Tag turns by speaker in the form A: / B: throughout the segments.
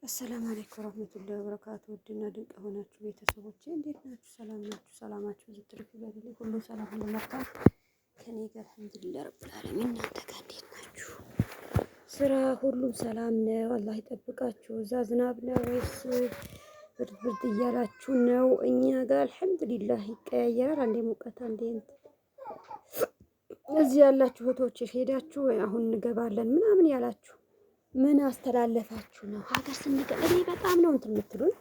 A: አሰላሙ አለይኩም ወራህመቱላሂ ወበረካቱ። ውድና ድንቅ የሆናችሁ ቤተሰቦቼ እንዴት ናችሁ? ሰላም ናችሁ? ሰላማችሁ ዝትርፍ ይበልልኝ። ሁሉ ሰላም ሁሉ መልካም ከኔ ጋር አልሐምዱሊላህ ረብል ዓለሚን። እናንተ ጋር እንዴት ናችሁ? ስራ ሁሉም ሰላም ነው? አላህ ይጠብቃችሁ። እዛ ዝናብ ነው ወይስ ብርድ ብርድ እያላችሁ ነው? እኛ ጋር አልሐምዱሊላህ ይቀያየራል። አንዴ ሙቀት አንዴ እዚህ ያላችሁ እህቶች ሄዳችሁ አሁን እንገባለን ምናምን ያላችሁ ምን አስተላለፋችሁ ነው? ሀገር ስንገባ እኔ በጣም ነው እንትን የምትሉኝ።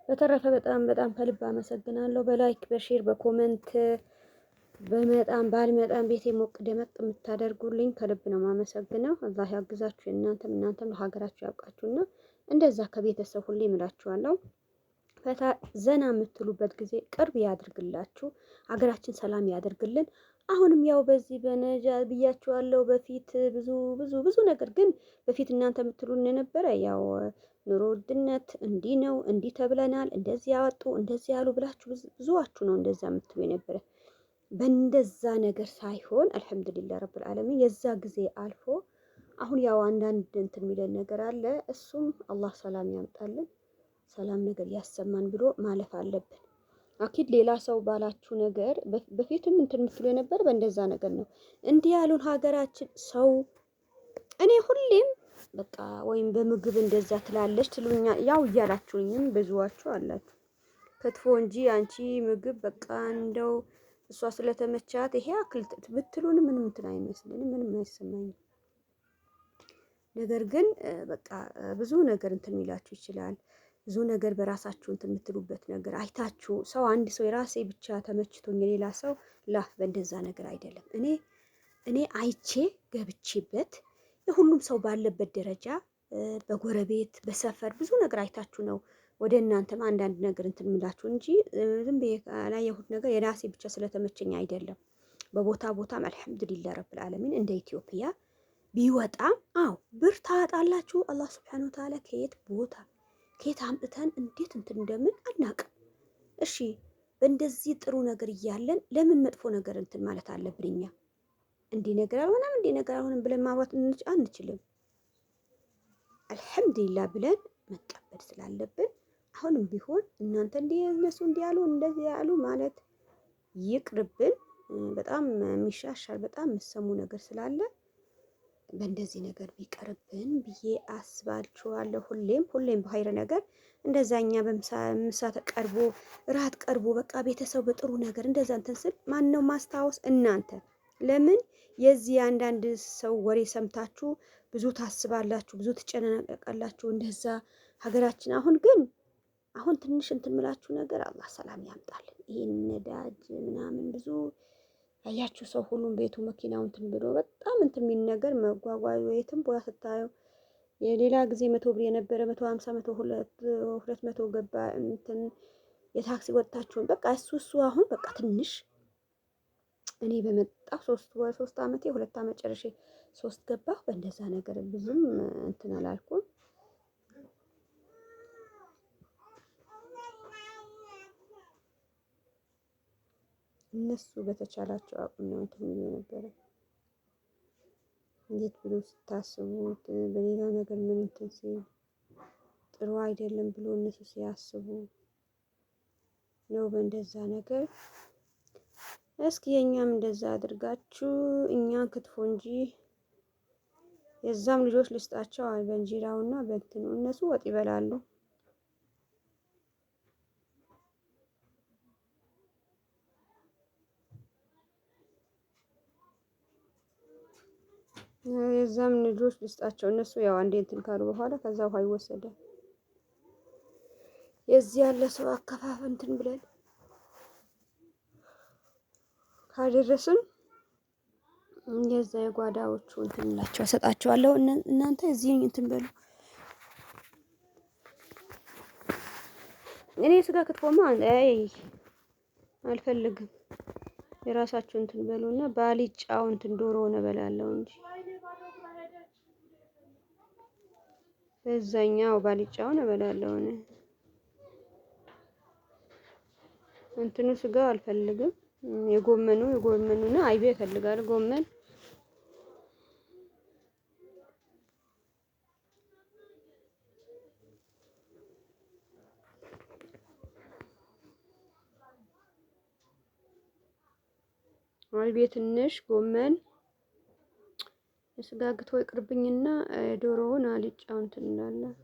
A: በተረፈ በጣም ከልብ አመሰግናለሁ። በላይክ በሼር በኮመንት በመጣም ባልመጣም ቤቴ ሞቅ ደመቅ የምታደርጉልኝ ከልብ ነው የማመሰግነው። አላህ ያግዛችሁ። እናንተም ለሀገራችሁ ያብቃችሁና እንደዛ ከቤተሰብ ሁሌ እምላችኋለሁ። ፈታ ዘና የምትሉበት ጊዜ ቅርብ ያድርግላችሁ። ሀገራችን ሰላም ያደርግልን። አሁንም ያው በዚህ በነጃ ብያችኋለሁ። በፊት ብዙ ነገር ግን በፊት እናንተ የምትሉን የነበረ ያው ኑሮ ውድነት እንዲህ ነው እንዲህ ተብለናል፣ እንደዚህ ያወጡ እንደዚህ ያሉ ብላችሁ ብዙዋችሁ ነው እንደዛ የምትሉ የነበረ። በእንደዛ ነገር ሳይሆን አልሐምዱሊላህ ረብል ዓለሚን የዛ ጊዜ አልፎ አሁን ያው አንዳንድ እንትን የሚለን ነገር አለ። እሱም አላህ ሰላም ያምጣልን፣ ሰላም ነገር ያሰማን ብሎ ማለፍ አለብን። አኪድ ሌላ ሰው ባላችሁ ነገር በፊትም እንትን የምትሉ የነበረ በእንደዛ ነገር ነው እንዲህ ያሉን ሀገራችን ሰው። እኔ ሁሌም በቃ ወይም በምግብ እንደዛ ትላለች ትሉኛ ያው እያላችሁኝም ብዙዋችሁ አላችሁ። ክትፎ እንጂ አንቺ ምግብ በቃ እንደው እሷ ስለተመቻት ይሄ አክል ብትሉን ምንም እንትን አይመስልንም፣ ምንም አይሰማኝም። ነገር ግን በቃ ብዙ ነገር እንትን ይላችሁ ይችላል። ብዙ ነገር በራሳችሁ እንትን የምትሉበት ነገር አይታችሁ ሰው አንድ ሰው የራሴ ብቻ ተመችቶኝ የሌላ ሰው በእንደዛ ነገር አይደለም። እኔ አይቼ ገብቼበት የሁሉም ሰው ባለበት ደረጃ በጎረቤት በሰፈር ብዙ ነገር አይታችሁ ነው ወደ እናንተም አንዳንድ ነገር እንትን የምላችሁ እንጂ ዝም ብዬ ያላየሁት ነገር የራሴ ብቻ ስለተመቸኝ አይደለም። ቦታም አልሐምዱሊላህ ረብል ዓለሚን እንደ ኢትዮጵያ ቢወጣም አው ብር ታጣላችሁ። አላህ ሱብሓነሁ ወተዓላ ከየት አምጥተን እንዴት እንትን እንደምን አናውቅም። እሺ በእንደዚህ ጥሩ ነገር እያለን ለምን መጥፎ ነገር እንትን ማለት አለብን? እኛ እንዲህ ነገር አልሆነም ብለን ማውራት አንችልም። አልሐምዱሊላህ ብለን መቀበል ስላለብን አሁንም ቢሆን እናንተ እነሱ እንዲያሉ እንደዚህ ያሉ ማለት ይቅርብን። በጣም የሚሻሻል በጣም የምሰሙ ነገር ስላለ በእንደዚህ ነገር ቢቀርብን ብዬ አስባችኋለሁ። ሁሌም በሀይር ነገር እንደዛኛ በምሳ ተቀርቦ ራት ቀርቦ በቃ ቤተሰብ በጥሩ ነገር እንደዛ እንትን ስል ማን ነው ማስታወስ? እናንተ ለምን የዚህ አንዳንድ ሰው ወሬ ሰምታችሁ ብዙ ታስባላችሁ፣ ብዙ ትጨነቃላችሁ። እንደዛ ሀገራችን አሁን ትንሽ እንትን ምላችሁ ነገር አላህ ሰላም ያምጣልን። ይሄን ነዳጅ ምናምን ብዙ አያችሁ ሰው ሁሉም ቤቱ መኪናው እንትን ብሎ በጣም እንትን የሚል ነገር መጓጓዝ የትም ቦታ ስታየው የሌላ ጊዜ 100 ብር የነበረ 150 200 ገባ። እንትን የታክሲ ወጣችሁን በቃ እሱ አሁን በቃ ትንሽ እኔ በመጣ 3 አመቴ 2 አመት ጨርሼ 3 ገባ። በእንደዛ ነገር ብዙም እንትን አላልኩም። እነሱ በተቻላቸው አቅም ነው እንትን የሚሉ ነበረ። እንዴት ብሎ ስታስቡት በሌላ ነገር ምን እንትን ሲል ጥሩ አይደለም ብሎ እነሱ ሲያስቡ ነው በእንደዛ ነገር። እስኪ የኛም እንደዛ አድርጋችሁ እኛን ክትፎ እንጂ የዛም ልጆች ልስጣቸው በእንጀራውና በእንትኑ እነሱ ወጥ ይበላሉ። የዛም ልጆች ልስጣቸው እነሱ ያው አንዴ እንትን ካሉ በኋላ ከዛ ውሃ ይወሰዳል። የዚህ ያለ ሰው አከፋፍ እንትን ብለን ካደረስን የዛ የጓዳዎቹ እንትን እንላቸው እሰጣቸዋለሁ። እናንተ እዚህ እንትን በሉ። እኔ ስጋ ክትፎማ አልፈልግም። የራሳችሁ እንትን በሉና ባሊጫው እንትን ዶሮ እበላለሁ እንጂ በዛኛው ባሊጫውን እበላለሁ። እንትኑ ስጋ አልፈልግም። የጎመኑና አይቤ እፈልጋለሁ። ጎመን አይቤ ትንሽ ጎመን የስጋ ግቶ ይቅርብኝና ዶሮውን አልጫው እንትን እንላለን።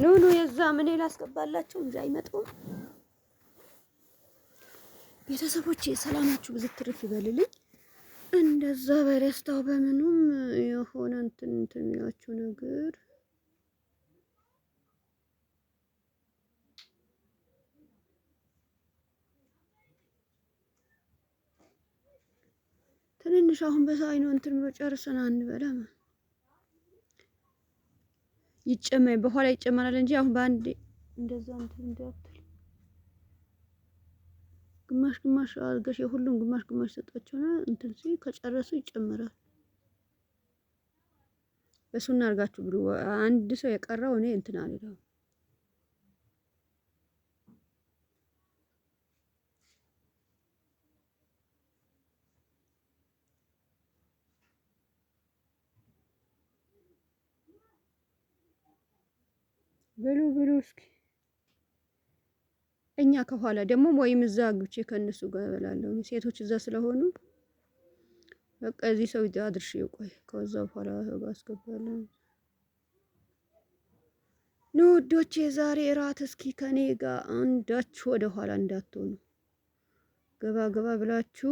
A: ኑኑ የዛ ምን ላስገባላችሁ እንጂ አይመጡም። ቤተሰቦቼ ሰላማችሁ ብዙ ትርፍ ይበልልኝ። እንደዛ በደስታው በምኑም የሆነ እንትን የሚላችሁ ነገር ትንንሽ አሁን በሳይ ነው እንትን ብሎ ጨርሰን አንበላም። ይጨመር በኋላ ይጨመራል እንጂ አሁን በአንድ እንደዛ እንትን እንዳትል ግማሽ ግማሽ አድርገሽ የሁሉም ግማሽ ግማሽ ሰጣቸውና እንትን ሲል ከጨረሱ ይጨመራል። በሱና አድርጋችሁ ብሉ። አንድ ሰው የቀረው እኔ እንትን አልለው። ብሉ ብሉ እስኪ። እኛ ከኋላ ደግሞ ወይም እዛ ግብቼ ከነሱ ጋር እበላለሁ። ሴቶች እዛ ስለሆኑ በቃ እዚህ ሰው አድርሼ ቆይ ከዛ በኋላ አስገባለሁ። ውዶቼ ዛሬ እራት እስኪ ከኔ ጋር አንዳችሁ ወደ ኋላ እንዳትሆኑ ገባ ገባ ብላችሁ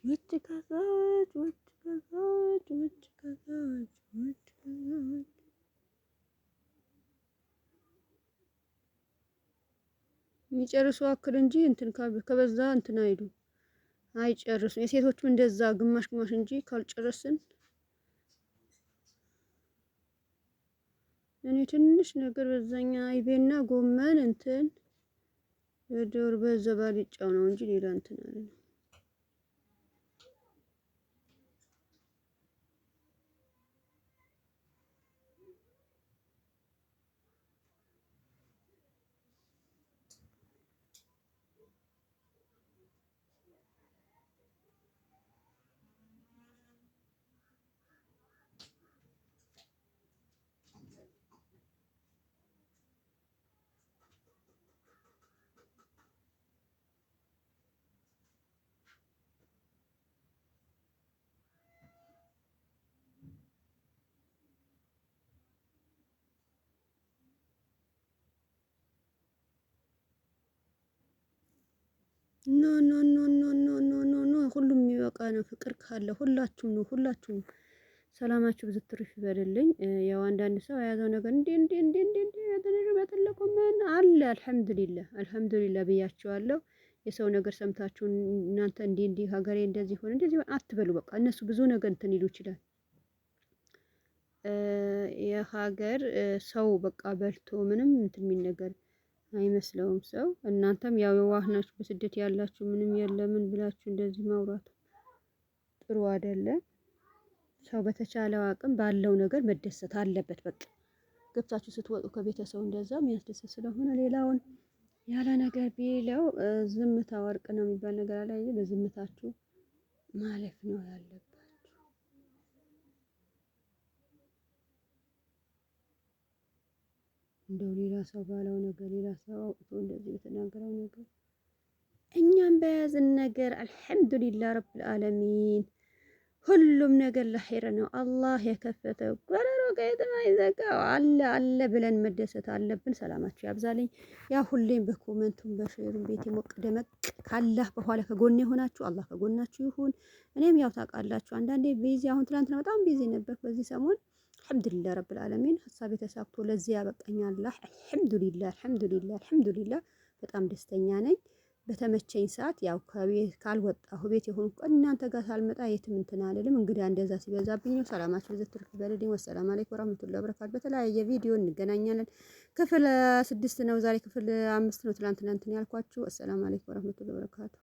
A: ውጭ ከዛች ውጭ ከዛች ውጭ ከዛች ውጭ ከዛች የሚጨርሱ አክል እንጂ እንትን ከበዛ እንትን አይሉ አይጨርሱም። የሴቶችም እንደዛ ግማሽ ግማሽ እንጂ ካልጨረስን እኔ ትንሽ ነገር በዛኛ አይቤና ጎመን እንትን ዶር በዘባልጫው ነው እንጂ ሌላ እንትን አለ። ኖ ኖ ኖ ኖ ኖ ኖ ኖ ኖ ሁሉም የሚበቃ ነው። ፍቅር ካለ ሁላችሁም ነው ሁላችሁም ሰላማችሁ ብዙ ትርፍ ይበልልኝ። ያው አንዳንድ ሰው የያዘው ነገር እንዴ ያተነረ በተለቆ ምን አለ አልሐምዱሊላህ አልሐምዱሊላህ ብያችኋለሁ። የሰው ነገር ሰምታችሁ እናንተ እንዴ ሀገሬ እንደዚህ ሆነ እንደዚህ አትበሉ። በቃ እነሱ ብዙ ነገር እንትን ይሉ ይችላል። የሀገር ሰው በቃ በልቶ ምንም እንትን የሚል ነገር አይመስለውም ሰው። እናንተም ያው የዋህ ናችሁ። በስደት ያላችሁ ምንም የለምን ብላችሁ እንደዚህ ማውራት ጥሩ አይደለም። ሰው በተቻለው አቅም ባለው ነገር መደሰት አለበት። በቃ ገብታችሁ ስትወጡ ከቤተሰቡ እንደዛ የሚያስደስት ስለሆነ ሌላውን ያለ ነገር ቢለው ዝምታ ወርቅ ነው የሚባል ነገር አለ። በዝምታችሁ ማለፍ ነው ያለበት። እንደው ሌላ ሰው ባለው ነገር ሌላ ሰው አውጥቶ እንደዚህ የተናገረው ነገር እኛም በያዝን ነገር አልሐምዱሊላህ ረብል ዓለሚን ሁሉም ነገር ለኸይር ነው። አላህ የከፈተው ጎረሮ ከየትም አይዘጋው አለ ብለን መደሰት አለብን። ሰላማችሁ ያብዛልኝ። ያ ሁሌም በኮመንቱም በሼሩም ቤት ሞቅ ደመቅ ካላህ በኋላ ከጎኔ የሆናችሁ አላህ ከጎናችሁ ይሁን። እኔም ያው ታውቃላችሁ አንዳንዴ ቢዚ አሁን ትናንትና በጣም ቢዚ ነበር። በዚህ ሰሞን አልሐምዱሊላህ ረብል ዓለሚን ሀሳቤ ተሳክቶ ለዚህ ያበቃኛል። አልሐምዱሊላህ በጣም ደስተኛ ነኝ። በተመቸኝ ሰዓት ያው ከቤት ካልወጣሁ ቤት የሆንኩ ቀን እናንተ ጋር ሳልመጣ የትም እንትን አልልም። እንግዲህ እንደዛ ሲበዛብኝ ነው። ሰላማችሁ ይዘት ትርፍ ይበልልኝ። ወሰላም አለይኩም ወራህመቱላሂ ወበረካቱ። በተለያየ ቪዲዮ እንገናኛለን። ክፍል 6 ነው ዛሬ፣ ክፍል 5 ነው ትላንትና እንትን ያልኳችሁ። ወሰላም አለይኩም ወራህመቱላሂ ወበረካቱ።